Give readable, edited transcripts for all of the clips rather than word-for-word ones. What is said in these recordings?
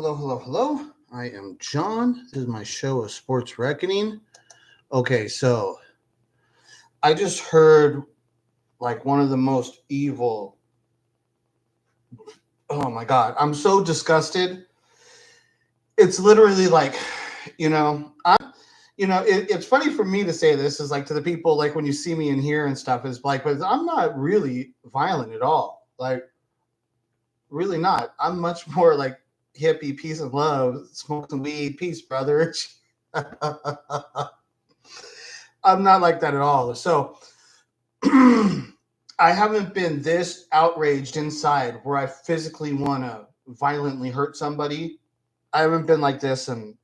Hello, hello, hello. I am John. This is my show of Sports Reckoning. Okay, so I just heard like one of the most evil. Oh my God. I'm so disgusted. It's literally like, it's funny for me to say this is like to the people, like when you see me in here and stuff, is like, but I'm not really violent at all. Like, really not. I'm much more like hippie, peace and love, smoke some weed, peace, brother. I'm not like that at all. So I haven't been this outraged inside where I physically want to violently hurt somebody. I haven't been like this, and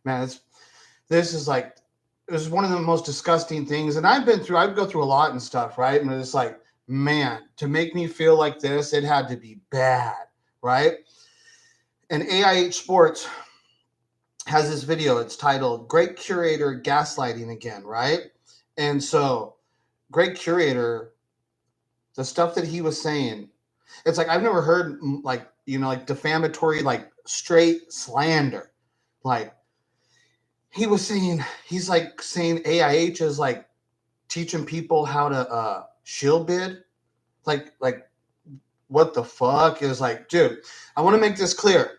man, this is like it was one of the most disgusting things. And I go through a lot and stuff, right? And it's like, man, to make me feel like this, it had to be bad, right? And AIH Sports has this video. It's titled "Great Curator Gaslighting Again," right? And so, Great Curator, the stuff that he was saying, it's like I've never heard like defamatory, like straight slander. Like he was saying, he's like saying AIH is like teaching people how to shield bid. Like what the fuck is like, dude? I want to make this clear.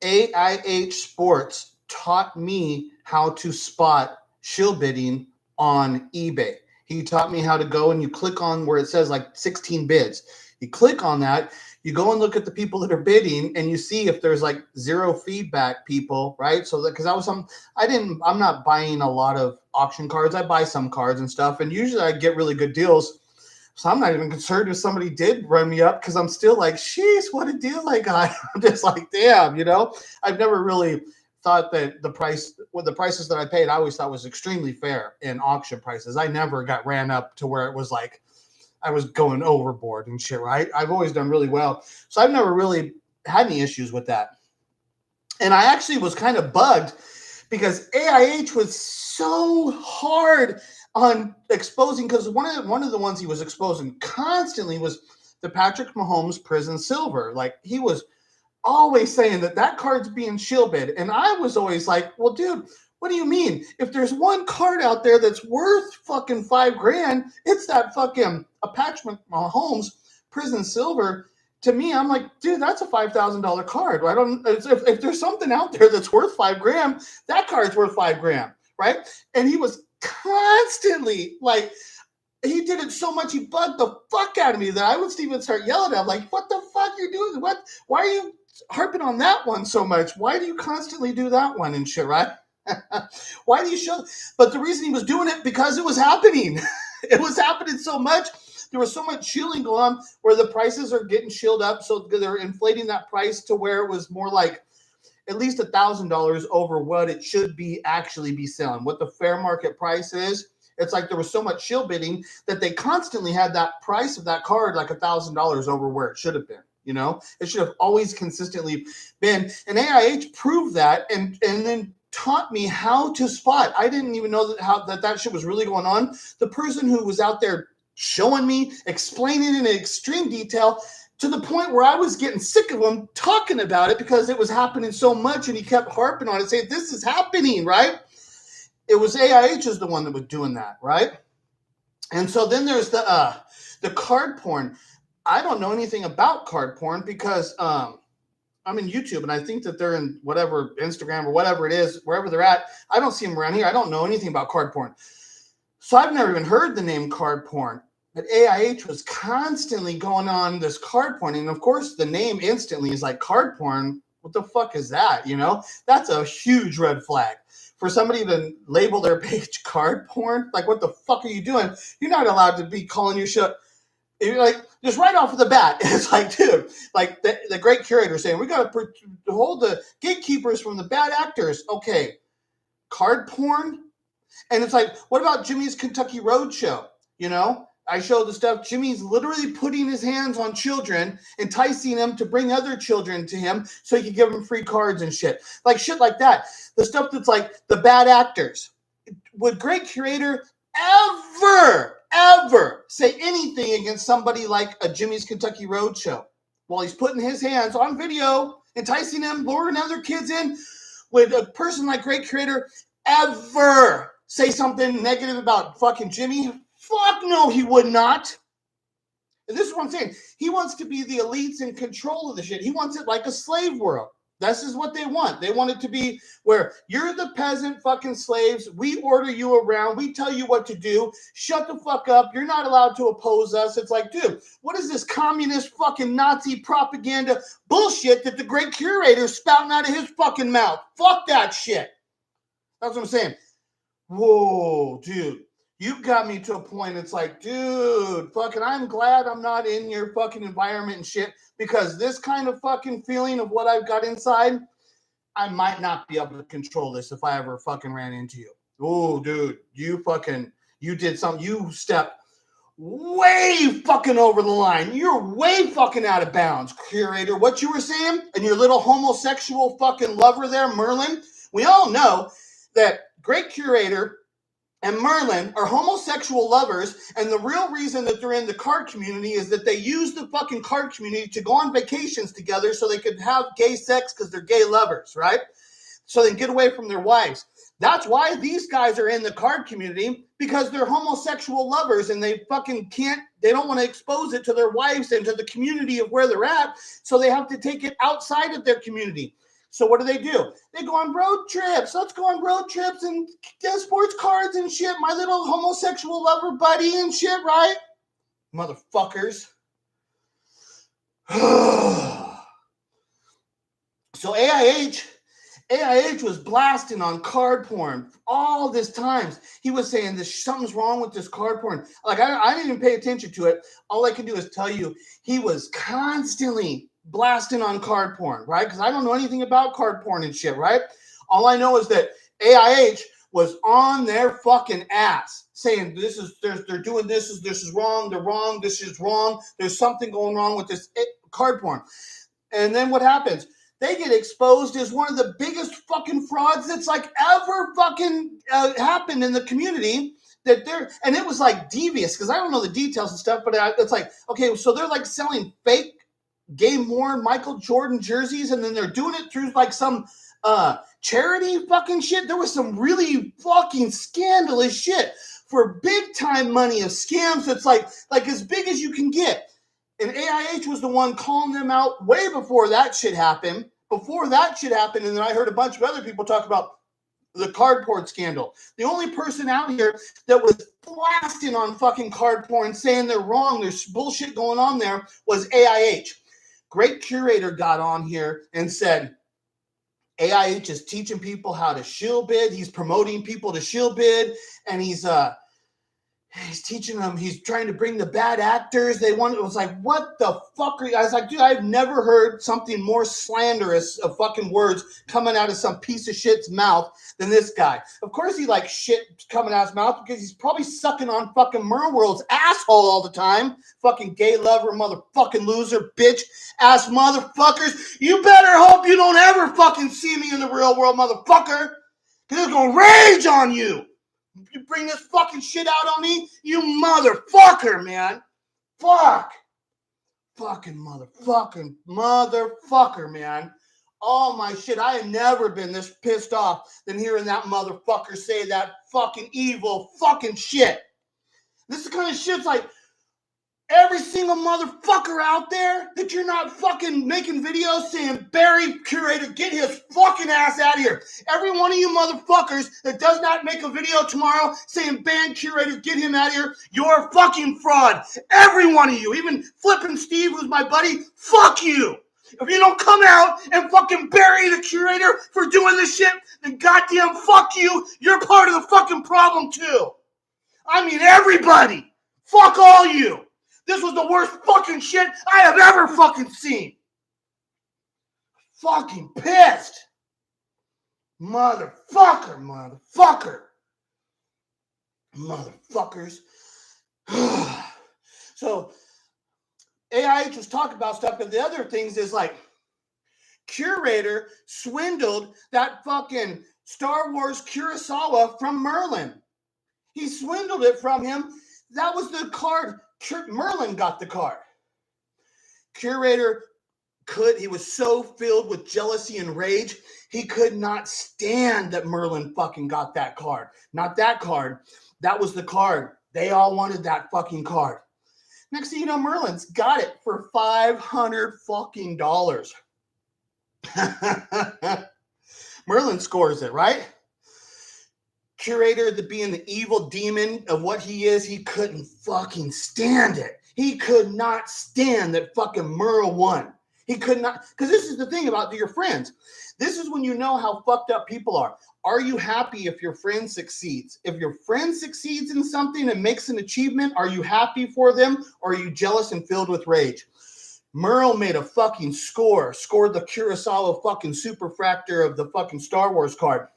AIH Sports taught me how to spot shield bidding on eBay. He taught me how to go and you click on where it says like 16 bids. You click on that, you go and look at the people that are bidding and you see if there's like zero feedback people, right? So that because I'm not buying a lot of auction cards. I buy some cards and stuff, and usually I get really good deals. So I'm not even concerned if somebody did run me up because I'm still like, sheesh, what a deal I got. I'm just like, damn, I've never really thought that the prices that I paid, I always thought was extremely fair in auction prices. I never got ran up to where it was like I was going overboard and shit, right? I've always done really well. So I've never really had any issues with that. And I actually was kind of bugged because AIH was so hard on exposing, because one of the ones he was exposing constantly was the Patrick Mahomes Prison Silver. Like he was always saying that card's being shielded, and I was always like, well, dude, what do you mean? If there's one card out there that's worth fucking $5,000, it's that fucking a Patrick Mahomes Prison Silver. To me, I'm like, dude, that's a $5,000 card. I don't. If there's something out there that's worth $5,000, that card's worth $5,000, right? And he was constantly like, he did it so much, he bugged the fuck out of me that I would even start yelling at him, like, what the fuck are you doing? What? Why are you harping on that one so much? Why do you constantly do that one and shit, right? Why do you show? But the reason he was doing it because it was happening. It was happening so much. There was so much shielding going on where the prices are getting shielded up. So they're inflating that price to where it was more like at least $1,000 over what it should be actually be selling. What the fair market price is. It's like there was so much shield bidding that they constantly had that price of that card like $1,000 over where it should have been. It should have always consistently been. And AIH proved that and then taught me how to spot. I didn't even know that shit was really going on. The person who was out there showing me, explaining in extreme detail, to the point where I was getting sick of him talking about it because it was happening so much, and he kept harping on it, saying, this is happening, right? It was AIH is the one that was doing that, right? And so then there's the card porn. I don't know anything about card porn because I'm in YouTube, and I think that they're in whatever Instagram or whatever it is, wherever they're at. I don't see them around here. I don't know anything about card porn. So I've never even heard the name card porn. But AIH was constantly going on this card porn. And of course, the name instantly is like, card porn. What the fuck is that? That's a huge red flag. For somebody to label their page card porn, like, what the fuck are you doing? You're not allowed to be calling your shit. You're like, just right off of the bat, it's like, dude, like the great curator saying, we got to hold the gatekeepers from the bad actors. Okay, card porn? And it's like, what about Jimmy's Kentucky Roadshow? I show the stuff. Jimmy's literally putting his hands on children, enticing them to bring other children to him so he can give them free cards and shit. Like shit like that. The stuff that's like the bad actors. Would Great Curator ever say anything against somebody like a Jimmy's Kentucky Roadshow while he's putting his hands on video enticing them, luring other kids in. Would a person like Great Curator ever say something negative about fucking Jimmy? Fuck no, he would not. And this is what I'm saying. He wants to be the elites in control of the shit. He wants it like a slave world. This is what they want. They want it to be where you're the peasant fucking slaves. We order you around. We tell you what to do. Shut the fuck up. You're not allowed to oppose us. It's like, dude, what is this communist fucking Nazi propaganda bullshit that the Great Curator is spouting out of his fucking mouth? Fuck that shit. That's what I'm saying. Whoa, dude. You got me to a point. It's like, dude, fucking, I'm glad I'm not in your fucking environment and shit, because this kind of fucking feeling of what I've got inside, I might not be able to control this if I ever fucking ran into you. Oh, dude, you did something. You stepped way fucking over the line. You're way fucking out of bounds, Curator. What you were saying, and your little homosexual fucking lover there, Merlin. We all know that Great Curator and Merlin are homosexual lovers, and the real reason that they're in the card community is that they use the fucking card community to go on vacations together so they could have gay sex because they're gay lovers, right? So they can get away from their wives. That's why these guys are in the card community, because they're homosexual lovers and they fucking can't, they don't want to expose it to their wives and to the community of where they're at, so they have to take it outside of their community. So what do? They go on road trips. Let's go on road trips and get sports cards and shit. My little homosexual lover buddy and shit, right? Motherfuckers. So AIH was blasting on card porn all this times. He was saying this something's wrong with this card porn. Like I didn't even pay attention to it. All I can do is tell you he was constantly blasting on card porn, right? Because I don't know anything about card porn and shit, right? All I know is that AIH was on their fucking ass saying they're doing this is wrong, they're wrong, this is wrong, there's something going wrong with this card porn. And then what happens? They get exposed as one of the biggest fucking frauds that's like ever fucking happened in the community. And it was like devious, because I don't know the details and stuff, but it's like, okay, so they're like selling fake Game Worn Michael Jordan jerseys, and then they're doing it through like some charity fucking shit. There was some really fucking scandalous shit for big time money of scams that's like as big as you can get. And AIH was the one calling them out way before that shit happened. And then I heard a bunch of other people talk about the cardboard scandal. The only person out here that was blasting on fucking card porn, saying they're wrong, there's bullshit going on there, was AIH. Great Curator got on here and said, AIH is teaching people how to shield bid. He's promoting people to shield bid, and he's teaching them. He's trying to bring the bad actors. It was like, what the fuck are you? I was like, dude, I've never heard something more slanderous of fucking words coming out of some piece of shit's mouth than this guy. Of course he likes shit coming out of his mouth because he's probably sucking on fucking Merworld's asshole all the time. Fucking gay lover, motherfucking loser, bitch ass motherfuckers. You better hope you don't ever fucking see me in the real world, motherfucker, because it's gonna rage on you. You bring this fucking shit out on me, you motherfucker, man. Fuck. Fucking motherfucker, man. All my shit. I have never been this pissed off than hearing that motherfucker say that fucking evil fucking shit. This is the kind of shit's like, every single motherfucker out there that you're not fucking making videos saying, Barry Curator, get his fucking ass out of here. Every one of you motherfuckers that does not make a video tomorrow saying, ban Curator, get him out of here, you're a fucking fraud. Every one of you, even Flippin' Steve, who's my buddy, fuck you. If you don't come out and fucking bury the Curator for doing this shit, then goddamn fuck you. You're part of the fucking problem too. I mean everybody. Fuck all you. This was the worst fucking shit I have ever fucking seen. Fucking pissed. Motherfuckers. So, AIH was talking about stuff, but the other things is like, Curator swindled that fucking Star Wars Kurosawa from Merlin. He swindled it from him. That was the card. Merlin got the card. Curator he was so filled with jealousy and rage, he could not stand that Merlin fucking got that card. Not that card. That was the card. They all wanted that fucking card. Next thing you know, Merlin's got it for $500 fucking dollars. Merlin scores it, right? Curator, being the evil demon of what he is, he couldn't fucking stand it. He could not stand that fucking Merle won. He could not, because this is the thing about your friends. This is when you know how fucked up people are. Are you happy if your friend succeeds? If your friend succeeds in something and makes an achievement, are you happy for them? Or are you jealous and filled with rage? Merle made a fucking scored the Kurosawa fucking superfractor of the fucking Star Wars card.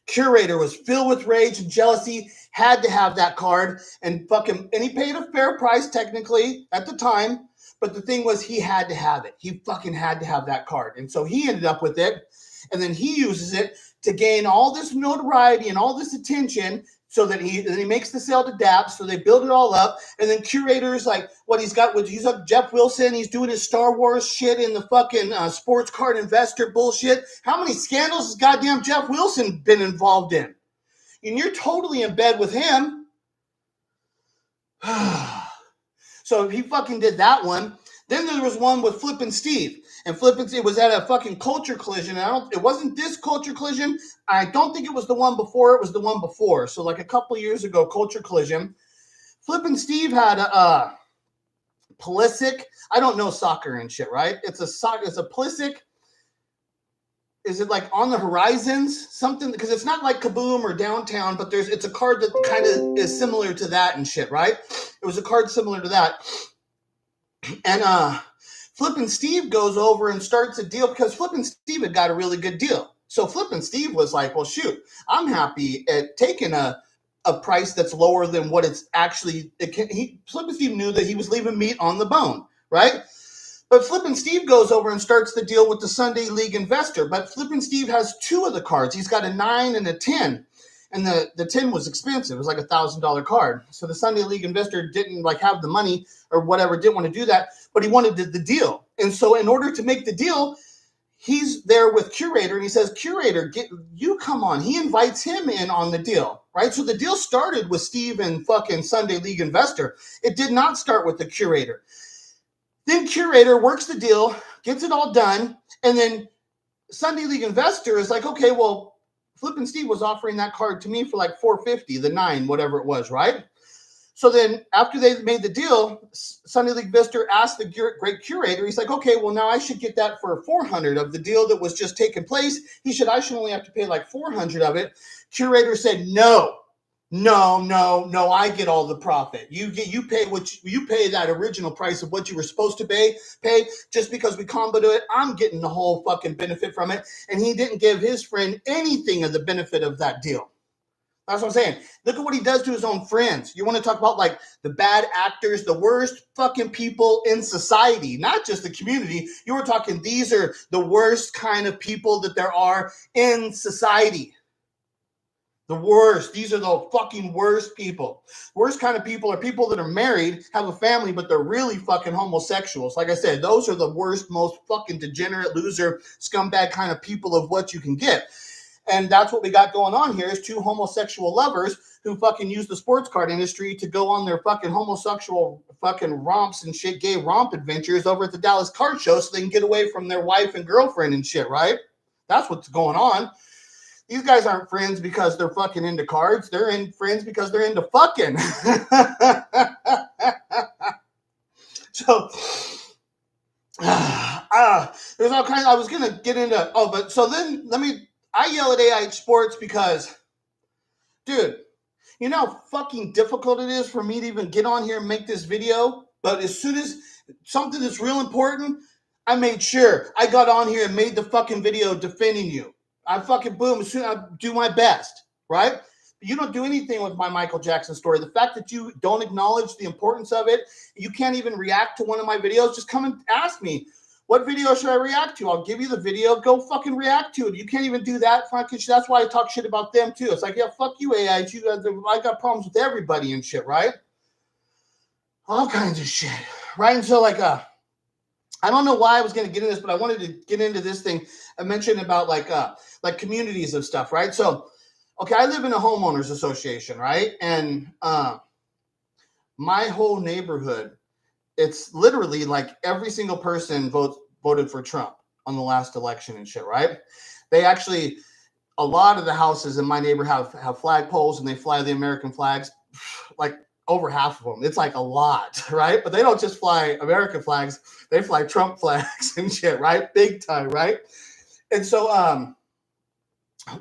Curator was filled with rage and jealousy, had to have that card, and he paid a fair price technically at the time, but the thing was he had to have it. He fucking had to have that card. And so he ended up with it, and then he uses it to gain all this notoriety and all this attention, so that he makes the sale to DAPS, so they build it all up, and then Curator's like, he's like Jeff Wilson, he's doing his Star Wars shit in the fucking sports card investor bullshit. How many scandals has goddamn Jeff Wilson been involved in? And you're totally in bed with him. So he fucking did that one. Then there was one with Flippin' Steve. And Flippin' Steve was at a fucking culture collision. It wasn't this culture collision. I don't think it was the one before. It was the one before. So like a couple years ago, culture collision. Flippin' Steve had a Pulisic. I don't know soccer and shit, right? It's a Pulisic. Is it like on the horizons? Something, because it's not like Kaboom or Downtown, but it's a card that kind of is similar to that and shit, right? It was a card similar to that. And Flippin' Steve goes over and starts a deal because Flippin' Steve had got a really good deal. So Flippin' Steve was like, well, shoot, I'm happy at taking a price that's lower than what it's actually. Flippin' Steve knew that he was leaving meat on the bone, right? But Flippin' Steve goes over and starts the deal with the Sunday League investor. But Flippin' Steve has two of the cards. He's got a 9 and a 10. And the 10 was expensive. It was like $1,000 card. So the Sunday League investor didn't like have the money or whatever, didn't want to do that, but he wanted the deal. And so in order to make the deal, he's there with Curator and he says, Curator, you come on. He invites him in on the deal, right? So the deal started with Steve and fucking Sunday League investor. It did not start with the Curator. Then Curator works the deal, gets it all done, and then Sunday League investor is like, okay, well, Flippin' Steve was offering that card to me for like $450, the 9, whatever it was, right? So then after they made the deal, Sunday League investor asked the great Curator, he's like, okay, well, now I should get that for $400 of the deal that was just taking place. I should only have to pay like $400 of it. Curator said, no, I get all the profit. You pay that original price of what you were supposed to pay just because we comboed it. I'm getting the whole fucking benefit from it. And he didn't give his friend anything of the benefit of that deal. That's what I'm saying. Look at what he does to his own friends. You want to talk about like the bad actors, the worst fucking people in society, not just the community. You were talking, these are the worst kind of people that there are in society. The worst. These are the fucking worst people. Worst kind of people are people that are married, have a family, but they're really fucking homosexuals. Like I said, those are the worst, most fucking degenerate, loser, scumbag kind of people of what you can get. And that's what we got going on here is two homosexual lovers who fucking use the sports card industry to go on their fucking homosexual fucking romps and shit, gay romp adventures over at the Dallas Card Show so they can get away from their wife and girlfriend and shit, right? That's what's going on. These guys aren't friends because they're fucking into cards. They're friends because they're into fucking. So, there's all kinds. I was going to get into, but so then I yell at AIH Sports because, dude, you know how fucking difficult it is for me to even get on here and make this video? But as soon as something that's real important, I made sure I got on here and made the fucking video defending you. I fucking boom, as soon as I do my best, right? You don't do anything with my Michael Jackson story. The fact that you don't acknowledge the importance of it, you can't even react to one of my videos, just come and ask me, what video should I react to? I'll give you the video, go fucking react to it. You can't even do that. That's why I talk shit about them too. It's like, yeah, fuck you, AI. I got problems with everybody and shit, right? All kinds of shit, right? And so like, I don't know why I was going to get into this, but I wanted to get into this thing. I mentioned about like communities of stuff, right? So, okay, I live in a homeowners association, right? And my whole neighborhood, it's literally like every single person voted for Trump on the last election and shit, right? They actually, a lot of the houses in my neighborhood have flagpoles and they fly the American flags, like over half of them. It's like a lot, right? But they don't just fly American flags; they fly Trump flags and shit, right? Big time, right? And so,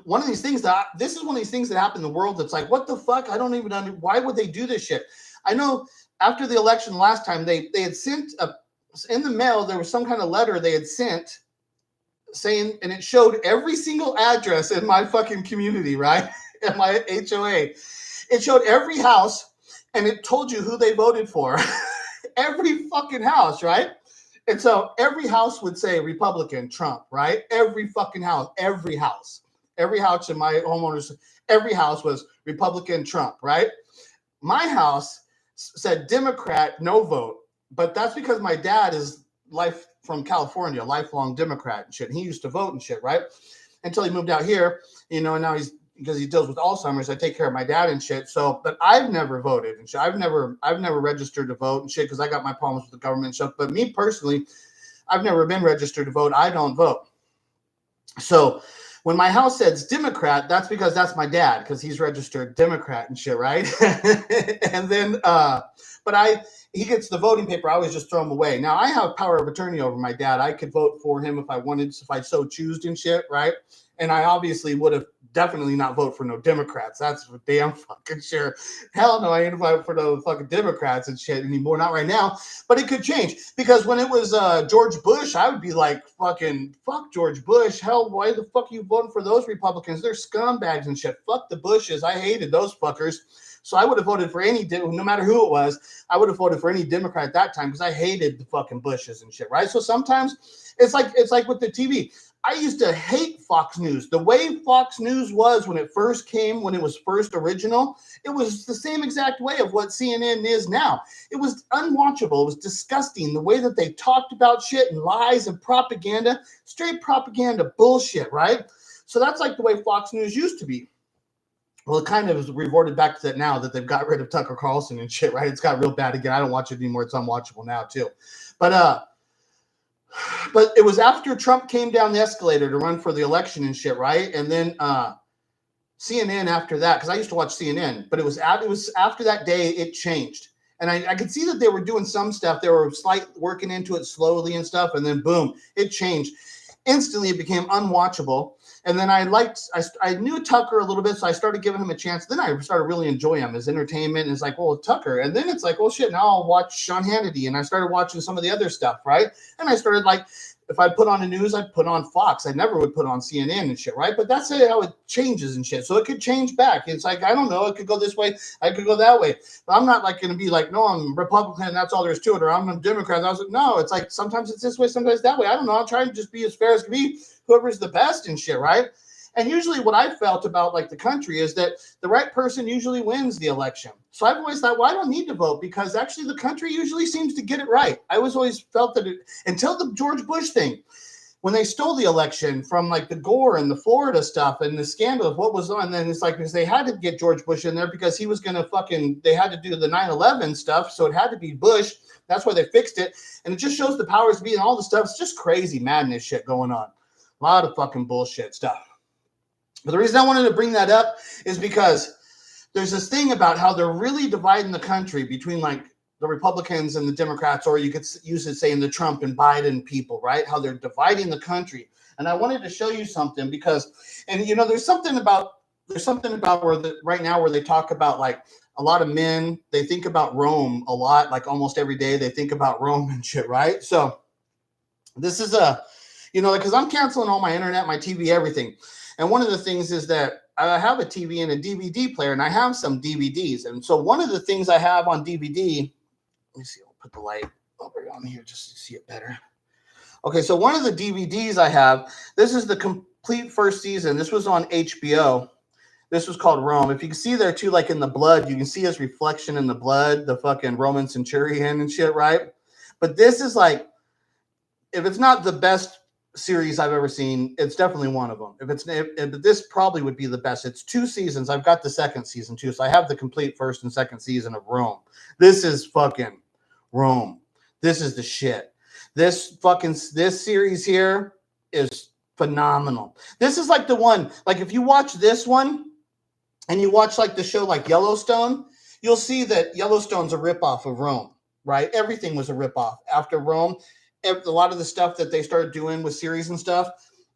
one of these things this is one of these things that happen in the world that's like, what the fuck? I don't even why would they do this shit? I know after the election last time, they had sent in the mail, there was some kind of letter they had sent saying, and it showed every single address in my fucking community, right? In my HOA. It showed every house and it told you who they voted for. Every fucking house, right? And so every house would say Republican, Trump, right? Every fucking house, every house in my homeowners, every house was Republican, Trump, right? My house said Democrat, no vote. But that's because my dad is from California, lifelong Democrat and shit. And he used to vote and shit, right? Until he moved out here, and now because he deals with Alzheimer's, I take care of my dad and shit. So, but I've never voted and shit. I've never registered to vote and shit because I got my problems with the government and stuff. But me personally, I've never been registered to vote. I don't vote. So when my house says Democrat, that's because that's my dad, because he's registered Democrat and shit, right? And then, but he gets the voting paper. I always just throw him away. Now I have power of attorney over my dad. I could vote for him if I wanted, if I so choose and shit, right? And I obviously would have definitely not vote for no Democrats. That's for damn fucking sure. Hell no, I ain't vote for no fucking Democrats and shit anymore. Not right now. But it could change, because when it was George Bush, I would be like, fucking fuck George Bush. Hell, why the fuck are you voting for those Republicans? They're scumbags and shit. Fuck the Bushes. I hated those fuckers. So I would have voted for no matter who it was, I would have voted for any Democrat at that time, because I hated the fucking Bushes and shit, right? So sometimes it's like with the TV. I used to hate Fox News. The way Fox News was when it first came, when it was first original, it was the same exact way of what CNN is now. It was unwatchable. It was disgusting. The way that they talked about shit and lies and propaganda, straight propaganda bullshit, right? So that's like the way Fox News used to be. Well, it kind of is reverted back to that now that they've got rid of Tucker Carlson and shit, right? It's got real bad again. I don't watch it anymore. It's unwatchable now too. But it was after Trump came down the escalator to run for the election and shit, right? And then CNN after that, because I used to watch CNN, but it was after that day it changed. And I could see that they were doing some stuff. They were working into it slowly and stuff, and then boom, it changed. Instantly, it became unwatchable. And then I knew Tucker a little bit, so I started giving him a chance. Then I started really enjoying him as entertainment. And it's like, well, Tucker. And then it's like, well, shit, now I'll watch Sean Hannity. And I started watching some of the other stuff, right? And I started like, if I put on the news, I'd put on Fox. I never would put on CNN and shit, right? But that's how it changes and shit. So it could change back. It's like, I don't know, it could go this way, I could go that way. But I'm not like going to be like, no, I'm Republican, that's all there is to it, or I'm a Democrat. I was like, no, it's like sometimes it's this way, sometimes that way. I don't know. I'll try to just be as fair as can be, whoever's the best and shit, right? And usually what I felt about like the country is that the right person usually wins the election. So I've always thought, well, I don't need to vote, because actually the country usually seems to get it right. I always felt that until the George Bush thing, when they stole the election from like the Gore and the Florida stuff and the scandal of what was on, then it's like, because they had to get George Bush in there because he was going to they had to do the 9/11 stuff. So it had to be Bush. That's why they fixed it. And it just shows the powers be and all the stuff. It's just crazy madness shit going on. A lot of fucking bullshit stuff. But the reason I wanted to bring that up is because there's this thing about how they're really dividing the country between like the Republicans and the Democrats, or you could use it saying the Trump and Biden people, right? How they're dividing the country. And I wanted to show you something because, and there's something about right now where they talk about like a lot of men, they think about Rome a lot, like almost every day they think about Rome and shit, right? So this is because I'm canceling all my internet, my TV, everything. And one of the things is that I have a TV and a DVD player, and I have some DVDs. And so one of the things I have on DVD, let me see, I'll put the light over on here just to see it better. Okay, so one of the DVDs I have, this is the complete first season. This was on HBO. This was called Rome. If you can see there too, like in the blood, you can see his reflection in the blood, the fucking Roman centurion and shit, right? But this is like, if it's not the best series I've ever seen, it's definitely one of them. If this probably would be the best. It's 2 seasons. I've got the second season too, so I have the complete first and second season of Rome. This is fucking Rome. This is the shit. This series here is phenomenal. This is like the one, like if you watch this one and you watch like the show like Yellowstone, you'll see that Yellowstone's a ripoff of Rome, right? Everything was a ripoff after Rome. A lot of the stuff that they started doing with series and stuff,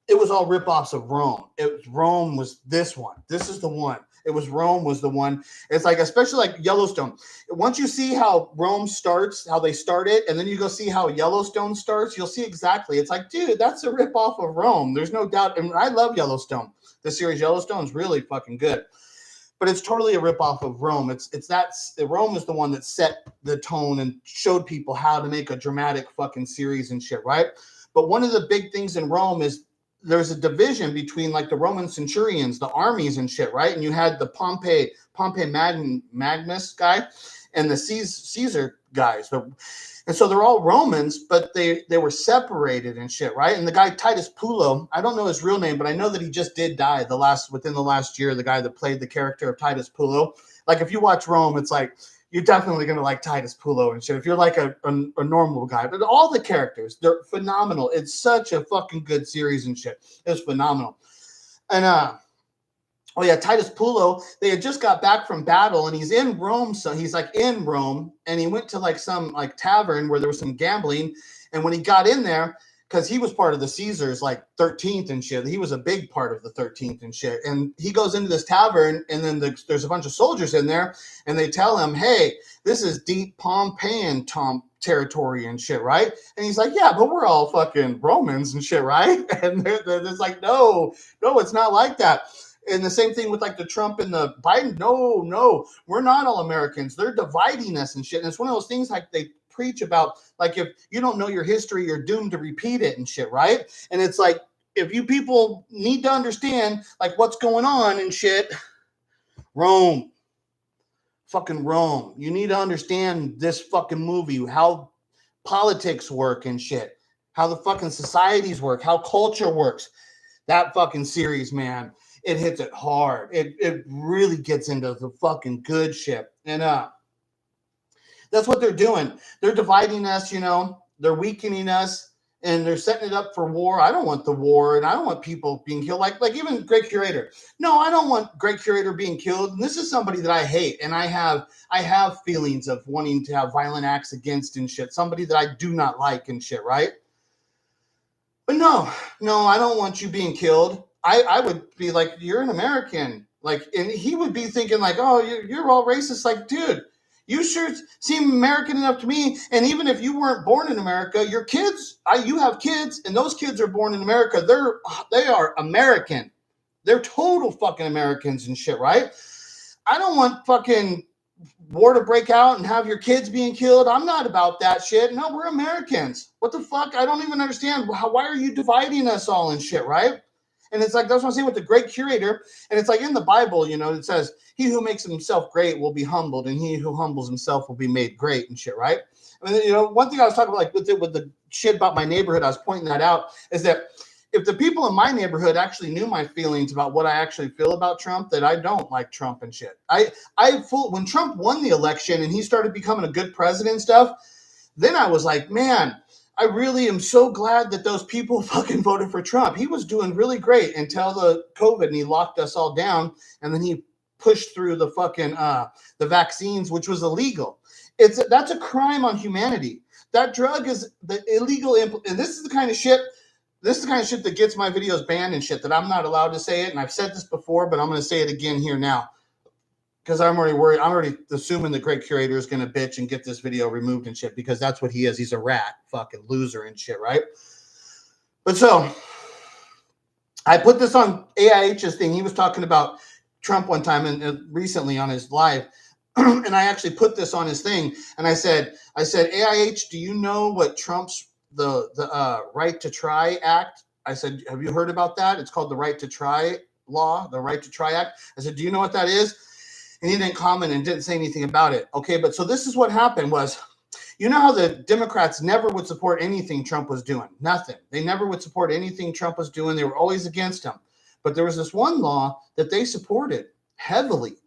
it was all ripoffs of Rome. Rome was this one. This is the one. It was Rome was the one. It's like, especially like Yellowstone. Once you see how Rome starts, how they start it, and then you go see how Yellowstone starts, you'll see exactly. It's like, dude, that's a ripoff of Rome. There's no doubt. And I love Yellowstone. The series Yellowstone is really fucking good. But it's totally a ripoff of Rome. Rome is the one that set the tone and showed people how to make a dramatic fucking series and shit, right? But one of the big things in Rome is there's a division between like the Roman centurions, the armies and shit, right? And you had the Pompey Magnus guy and the Caesar guys. And so they're all Romans, but they were separated and shit, right? And the guy Titus Pullo, I don't know his real name, but I know that he just did die within the last year, the guy that played the character of Titus Pullo. Like if you watch Rome, it's like you're definitely going to like Titus Pullo and shit. If you're like a normal guy, but all the characters, they're phenomenal. It's such a fucking good series and shit. It's phenomenal. And oh yeah, Titus Pullo, they had just got back from battle and he's in Rome. So he's like in Rome and he went to like some like tavern where there was some gambling. And when he got in there, because he was part of the Caesars, like 13th and shit, he was a big part of the 13th and shit. And he goes into this tavern and then there's a bunch of soldiers in there and they tell him, hey, this is deep Pompeian territory and shit, right? And he's like, yeah, but we're all fucking Romans and shit, right? And they're like, no, it's not like that. And the same thing with like the Trump and the Biden. No, we're not all Americans. They're dividing us and shit. And it's one of those things like they preach about, like if you don't know your history, you're doomed to repeat it and shit, right? And it's like, if you people need to understand like what's going on and shit, Rome, fucking Rome. You need to understand this fucking movie, how politics work and shit, how the fucking societies work, how culture works. That fucking series, man. It hits it hard. It really gets into the fucking good shit. And that's what they're doing. They're dividing us, they're weakening us, and they're setting it up for war. I don't want the war, and I don't want people being killed. Like even Great Curator. No, I don't want Great Curator being killed. And this is somebody that I hate, and I have feelings of wanting to have violent acts against and shit. Somebody that I do not like and shit, right? But no, I don't want you being killed. I would be like, you're an American. Like, and he would be thinking like, oh, you're all racist. Like, dude, you sure seem American enough to me. And even if you weren't born in America, your kids, you have kids, and those kids are born in America. They are American. They're total fucking Americans and shit, right? I don't want fucking war to break out and have your kids being killed. I'm not about that shit. No, we're Americans. What the fuck? I don't even understand. Why are you dividing us all and shit, right? And it's like, that's what I'm saying with the Great Curator. And it's like in the Bible, it says, he who makes himself great will be humbled, and he who humbles himself will be made great and shit, right? I mean, one thing I was talking about, like with the shit about my neighborhood, I was pointing that out, is that if the people in my neighborhood actually knew my feelings about what I actually feel about Trump, that I don't like Trump and shit. When Trump won the election and he started becoming a good president and stuff, then I was like, man, I really am so glad that those people fucking voted for Trump. He was doing really great until the COVID and he locked us all down, and then he pushed through the fucking the vaccines, which was illegal. That's a crime on humanity. That drug is the illegal and this is the kind of shit. This is the kind of shit that gets my videos banned and shit, that I'm not allowed to say it. And I've said this before, but I'm going to say it again here now, because I'm already worried. I'm already assuming the Great Curator is going to bitch and get this video removed and shit, because that's what he is. He's a rat, fucking loser and shit, right? But so I put this on AIH's thing. He was talking about Trump one time and recently on his live. And I actually put this on his thing. And I said, AIH, do you know what Trump's the Right to Try Act? I said, have you heard about that? It's called the Right to Try law, the Right to Try Act. I said, do you know what that is? And he didn't comment and didn't say anything about it. Okay, but so this is what happened was, You know how the Democrats never would support anything Trump was doing? Nothing. They never would support anything Trump was doing. They were always against him. But there was this one law that they supported heavily.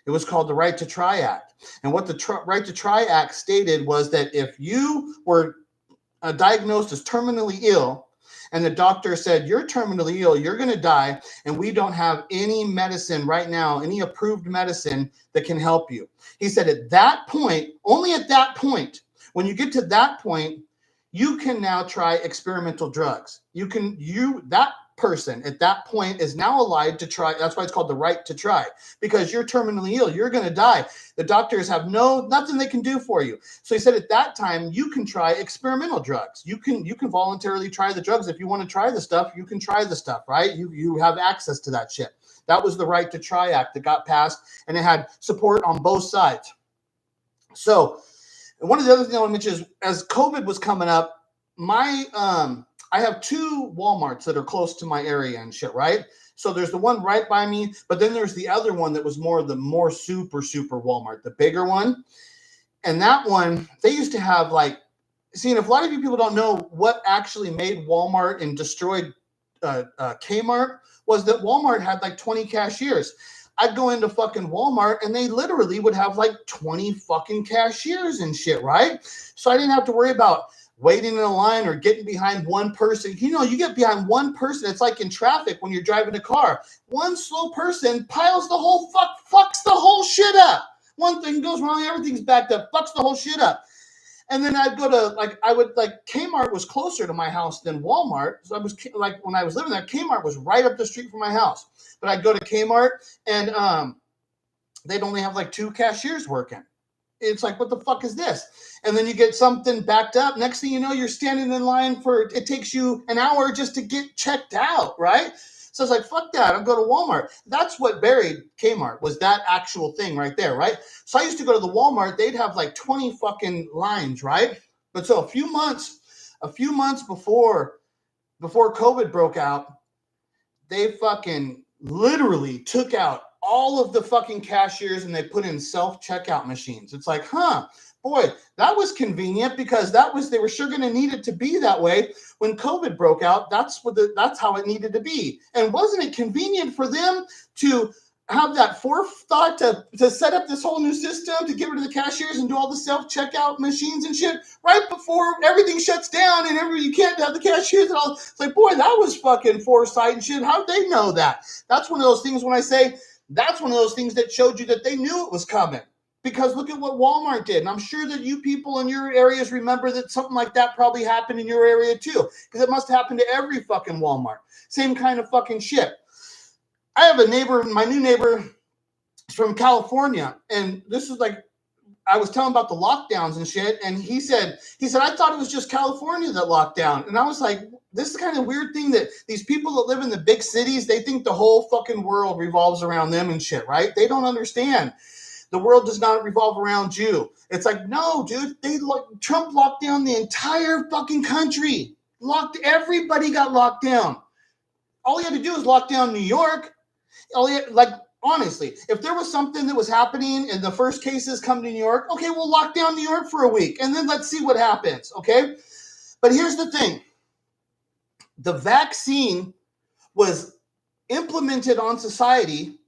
It was called the Right to Try Act. And what the Right to Try Act stated was that if you were diagnosed as terminally ill, and the doctor said, you're terminally ill, you're going to die, and we don't have any medicine right now, any approved medicine that can help you. He said at that point, only at that point, when you get to that point, you can now try experimental drugs. That person at that point is now allowed to try. That's why it's called the right to try, because you're terminally ill. You're going to die. The doctors have nothing they can do for you. So he said at that time, you can try experimental drugs. You can voluntarily try the drugs. If you want to try the stuff, you can try the stuff, right? You have access to that shit. That was the Right to Try Act that got passed, and it had support on both sides. So one of the other things I want to mention is, as COVID was coming up, I have 2 Walmarts that are close to my area and shit, right? So there's the one right by me, but then there's the other one that was more super Walmart, the bigger one. And that one, they used to have and if a lot of you people don't know what actually made Walmart and destroyed Kmart, was that Walmart had 20 cashiers. I'd go into fucking Walmart and they literally would have 20 fucking cashiers and shit, right? So I didn't have to worry about waiting in a line or getting behind one person. You get behind one person. It's like in traffic when you're driving a car. One slow person piles the whole fucks the whole shit up. One thing goes wrong, everything's backed up, fucks the whole shit up. And then I'd go to Kmart was closer to my house than Walmart. So I was when I was living there, Kmart was right up the street from my house. But I'd go to Kmart and they'd only have 2 cashiers working. It's what the fuck is this? And then you get something backed up. Next thing you know, you're standing in line it takes you an hour just to get checked out, right? So I was fuck that. I'll go to Walmart. That's what buried Kmart, was that actual thing right there, right? So I used to go to the Walmart. They'd have 20 fucking lines, right? But so a few months before COVID broke out, they fucking literally took out all of the fucking cashiers and they put in self-checkout machines. It's boy, that was convenient, because they were sure going to need it to be that way when COVID broke out. That's how it needed to be. And wasn't it convenient for them to have that forethought to set up this whole new system to get rid of the cashiers and do all the self-checkout machines and shit right before everything shuts down and you can't have the cashiers and all. It's boy, that was fucking foresight and shit. How'd they know that? That's one of those things when I say that's one of those things that showed you that they knew it was coming. Because look at what Walmart did. And I'm sure that you people in your areas remember that something like that probably happened in your area too. Because it must happen to every fucking Walmart. Same kind of fucking shit. I have a neighbor, my new neighbor is from California. And this is I was telling about the lockdowns and shit. And he said, I thought it was just California that locked down. And I was this is kind of weird thing that these people that live in the big cities, they think the whole fucking world revolves around them and shit, right? They don't understand. The world does not revolve around you. It's no, dude. Trump locked down the entire fucking country. Everybody got locked down. All he had to do was lock down New York. Honestly, if there was something that was happening and the first cases come to New York, okay, we'll lock down New York for a week and then let's see what happens, okay? But here's the thing. The vaccine was implemented on society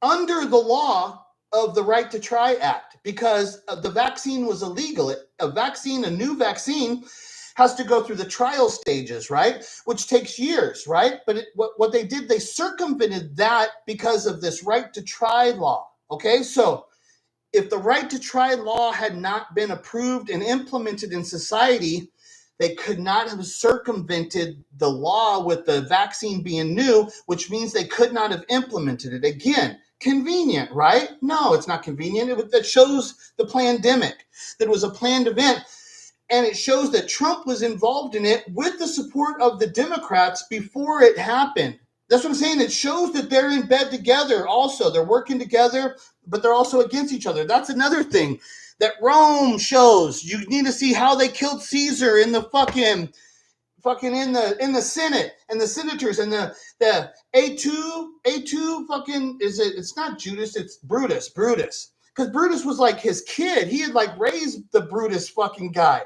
under the law of the Right to Try Act, because the vaccine was illegal. A new vaccine has to go through the trial stages, right? Which takes years, right? But what they did, they circumvented that because of this Right to Try law, okay? So if the Right to Try law had not been approved and implemented in society, they could not have circumvented the law with the vaccine being new, which means they could not have implemented it. Again, convenient, right? No, it's not convenient. That shows the pandemic. That was a planned event. And it shows that Trump was involved in it with the support of the Democrats before it happened. That's what I'm saying. It shows that they're in bed together also. They're working together, but they're also against each other. That's another thing that Rome shows. You need to see how they killed Caesar in the fucking in the Senate and the senators and the A2 fucking it's not Judas, it's Brutus. because Brutus was like his kid. He had like raised the Brutus fucking guy.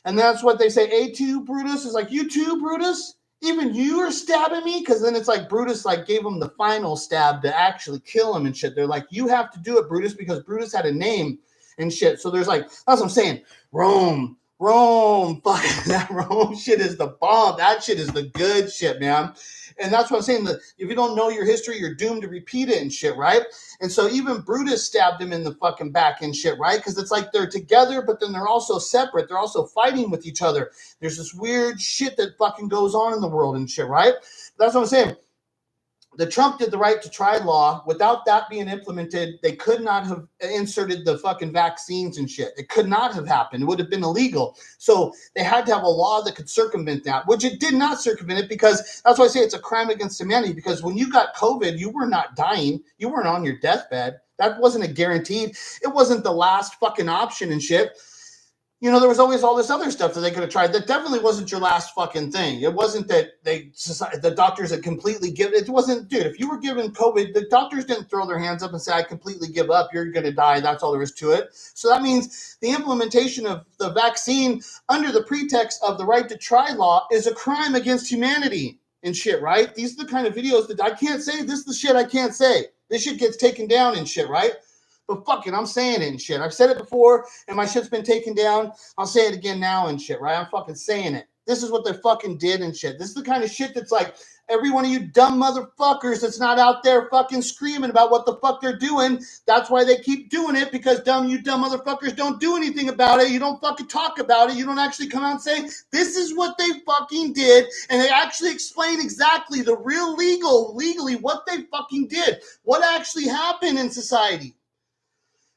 And that's what they say. A2 Brutus is like, you too, Brutus? Even you are stabbing me? Because then it's like Brutus like gave him the final stab to actually kill him and shit. They're like, you have to do it, Brutus, because Brutus had a name and shit. So there's like, that's what I'm saying. Rome, fucking that Rome shit is the bomb. That shit is the good shit, man. And that's what I'm saying. That if you don't know your history, you're doomed to repeat it and shit, right? And so even Brutus stabbed him in the fucking back and shit, right? Because it's like they're together, but then they're also separate. They're also fighting with each other. There's this weird shit that fucking goes on in the world and shit, right? That's what I'm saying. The Trump did the right to try law. Without that being implemented, they could not have inserted the fucking vaccines and shit. It could not have happened. It would have been illegal. So they had to have a law that could circumvent that, which it did not circumvent it, because that's why I say it's a crime against humanity. Because when you got COVID, you were not dying. You weren't on your deathbed. That wasn't a guaranteed. It wasn't the last fucking option and shit. You know, there was always all this other stuff that they could have tried. That definitely wasn't your last fucking thing. It wasn't that the doctors had completely given. It wasn't, dude, if you were given COVID, the doctors didn't throw their hands up and say, I completely give up. You're going to die. That's all there is to it. So that means the implementation of the vaccine under the pretext of the right to try law is a crime against humanity and shit, right? These are the kind of videos that I can't say. This is the shit I can't say. This shit gets taken down and shit, right? But fuck it, I'm saying it and shit. I've said it before, and my shit's been taken down. I'll say it again now and shit, right? I'm fucking saying it. This is what they fucking did and shit. This is the kind of shit that's like, every one of you dumb motherfuckers that's not out there fucking screaming about what the fuck they're doing. That's why they keep doing it, because you dumb motherfuckers don't do anything about it. You don't fucking talk about it. You don't actually come out and say, this is what they fucking did. And they actually explain exactly the real legally what they fucking did. What actually happened in society.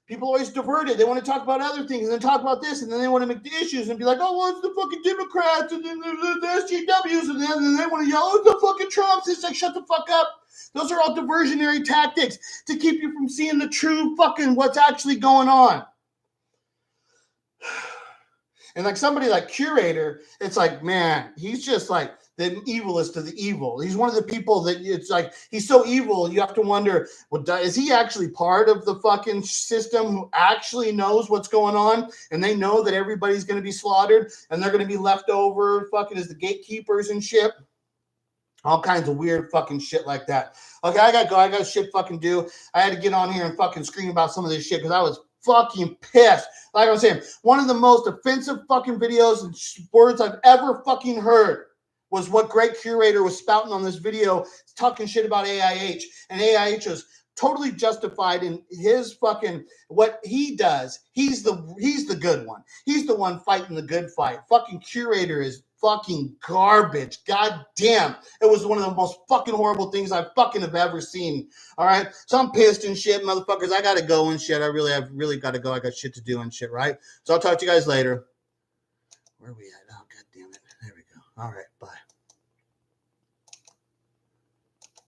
People always divert it. They want to talk about other things and then talk about this, and then they want to make the issues and be like, oh, well, it's the fucking Democrats and then the SJWs, and then they want to yell, oh, it's the fucking Trumps. It's like, shut the fuck up. Those are all diversionary tactics to keep you from seeing the true fucking what's actually going on. And like somebody like Curator, it's like, man, he's just like the evilest of the evil. He's one of the people that it's like, he's so evil, you have to wonder, well, is he actually part of the fucking system who actually knows what's going on? And they know that everybody's going to be slaughtered and they're going to be left over fucking as the gatekeepers and shit. All kinds of weird fucking shit like that. Okay, I gotta go. I got shit fucking do. I had to get on here and fucking scream about some of this shit because I was fucking pissed. Like I was saying, one of the most offensive fucking videos and words I've ever fucking heard was what Greg Curator was spouting on this video, talking shit about AIH. And AIH was totally justified in his fucking, what he does. He's the good one. He's the one fighting the good fight. Fucking Curator is fucking garbage. God damn. It was one of the most fucking horrible things I fucking have ever seen. All right. So I'm pissed and shit, motherfuckers. I gotta go and shit. I've really gotta go. I got shit to do and shit, right? So I'll talk to you guys later. Where are we at? Oh, God damn it. There we go. All right.